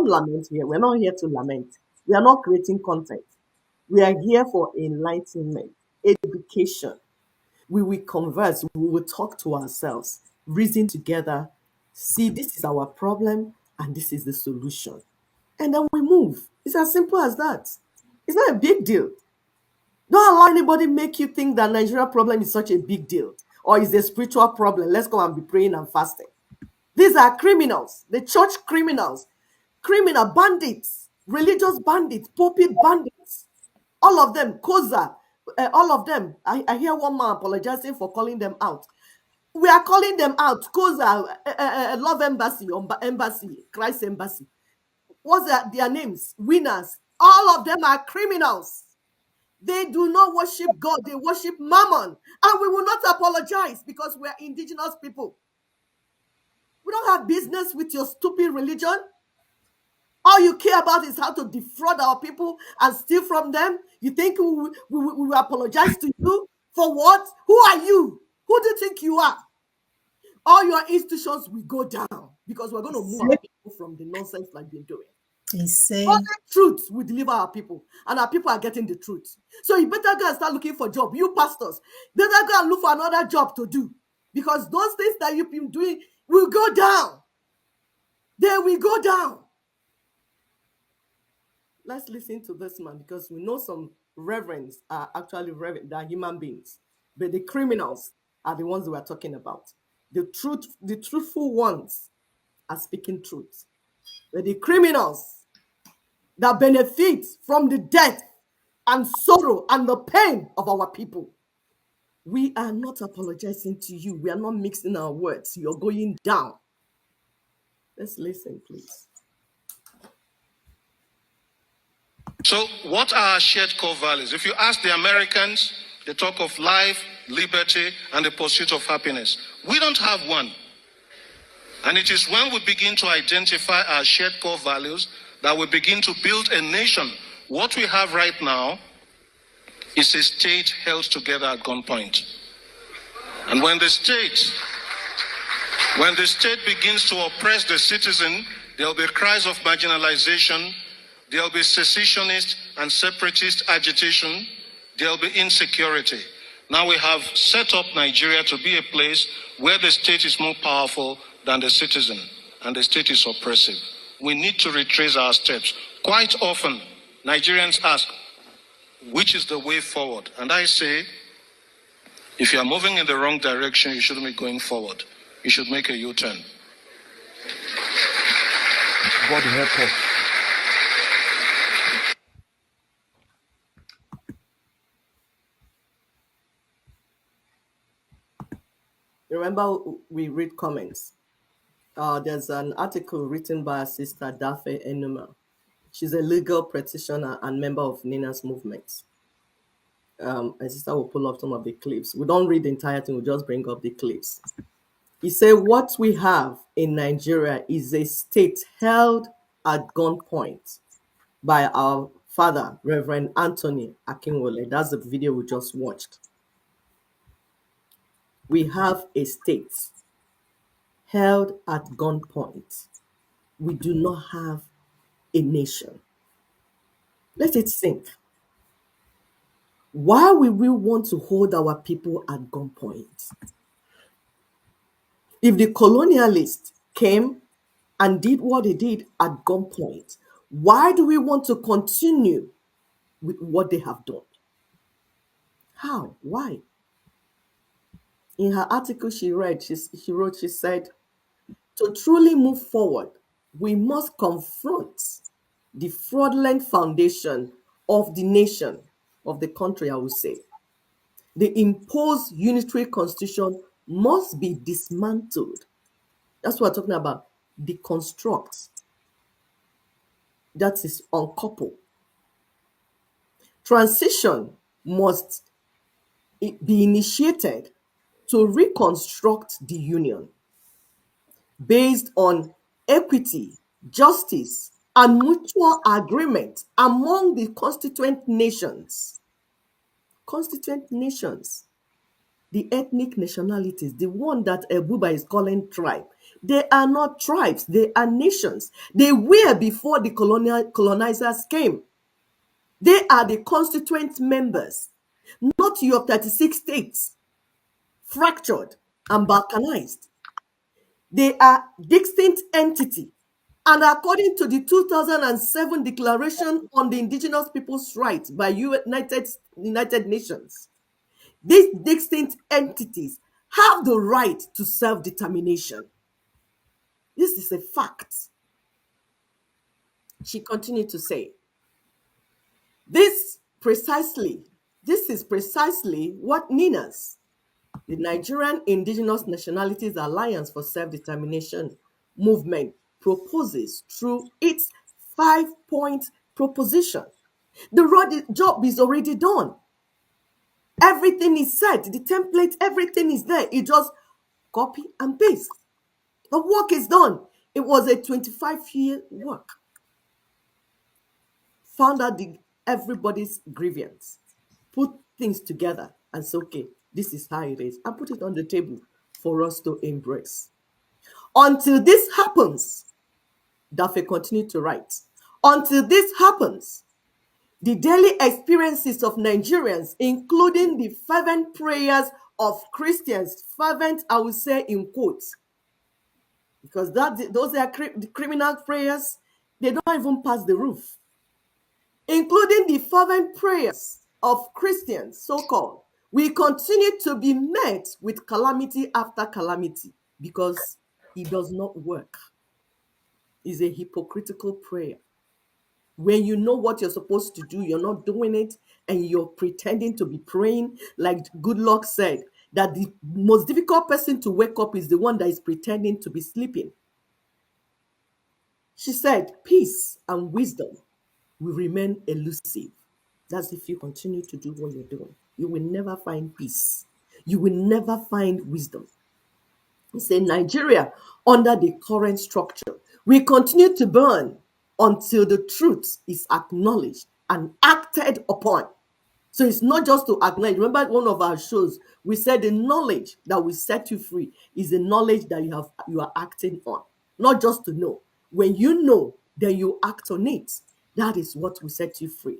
don't lament here. We're not here to lament. We are not creating content. We are here for enlightenment, education. We will converse, we will talk to ourselves, reason together, see this is our problem and this is the solution. And then we move. It's as simple as that. It's not a big deal. Don't allow anybody make you think that Nigeria problem is such a big deal or is a spiritual problem. Let's go and be praying and fasting. These are criminals, the church criminals, criminal bandits, religious bandits, pulpit bandits. All of them, Koza, all of them. I hear one man apologizing for calling them out. We are calling them out. Koza, Love Embassy, Embassy, Christ Embassy. What's their names? Winners. All of them are criminals. They do not worship God, they worship Mammon. And we will not apologize because we are indigenous people. We don't have business with your stupid religion. All you care about is how to defraud our people and steal from them. You think we will apologize to you? For what? Who are you? Who do you think you are? All your institutions will go down because we're going to move our people from the nonsense like they're doing. He said, Only truth will deliver our people, and our people are getting the truth. So you better go and start looking for a job. You pastors, better go and look for another job to do because those things that you've been doing will go down. They will go down. Let's listen to this man because we know some reverends are actually reverend, they're human beings, but the criminals are the ones we are talking about. The truthful ones are speaking truth, but the criminals that benefit from the death and sorrow and the pain of our people. We are not apologizing to you. We are not mixing our words. You're going down. Let's listen, please. So, what are our shared core values? If you ask the Americans, they talk of life, liberty, and the pursuit of happiness. We don't have one. And it is when we begin to identify our shared core values that we begin to build a nation. What we have right now is a state held together at gunpoint. And when the state begins to oppress the citizen, there will be cries of marginalization, there will be secessionist and separatist agitation, there will be insecurity. Now we have set up Nigeria to be a place where the state is more powerful than the citizen, and the state is oppressive. We need to retrace our steps. Quite often, Nigerians ask, which is the way forward? And I say, if you are moving in the wrong direction, you shouldn't be going forward. You should make a U-turn. God help us. Remember, we read comments. There's an article written by a sister, Dafe Enuma. She's a legal practitioner and member of Nina's movement. And sister will pull up some of the clips. We don't read the entire thing, we just bring up the clips. He said, what we have in Nigeria is a state held at gunpoint by our father, Reverend Anthony Akinwole. That's the video we just watched. We have a state held at gunpoint. We do not have a nation. Let it sink. Why would we want to hold our people at gunpoint? If the colonialists came and did what they did at gunpoint, why do we want to continue with what they have done? How? Why? In her article she wrote, she said, to truly move forward, we must confront the fraudulent foundation of the nation, of the country, I would say. The imposed unitary constitution must be dismantled. That's what we're talking about. Deconstruct. That is uncouple. Transition must be initiated to reconstruct the union based on equity, justice, and mutual agreement among the constituent nations. Constituent nations, the ethnic nationalities, the one that Ebuba is calling tribe. They are not tribes, they are nations. They were before the colonizers came. They are the constituent members, not your 36 states, fractured and balkanized. They are distinct entity. And according to the 2007 Declaration on the Indigenous Peoples' Rights by United Nations, these distinct entities have the right to self-determination. This is a fact. She continued to say, this precisely, this is precisely what NINAS, the Nigerian Indigenous Nationalities Alliance for Self-Determination movement, proposes through its 5-point proposition. The job is already done. Everything is set, the template, everything is there. It just copy and paste. The work is done. It was a 25-year work. Found out everybody's grievance, put things together and say, okay, this is how it is, and put it on the table for us to embrace. Until this happens, Dafe continued to write, until this happens, the daily experiences of Nigerians, including the fervent prayers of Christians, fervent, I would say in quotes, because those are the criminal prayers, they don't even pass the roof, including the fervent prayers of Christians, so-called, we continue to be met with calamity after calamity because it does not work. It's a hypocritical prayer. When you know what you're supposed to do, you're not doing it, and you're pretending to be praying. Like Good Luck said, that the most difficult person to wake up is the one that is pretending to be sleeping. She said, peace and wisdom will remain elusive. That's if you continue to do what you're doing. You will never find peace. You will never find wisdom. He said, Nigeria, under the current structure, we continue to burn until the truth is acknowledged and acted upon. So it's not just to acknowledge. Remember one of our shows, we said the knowledge that will set you free is the knowledge that you are acting on. Not just to know. When you know, then you act on it. That is what will set you free.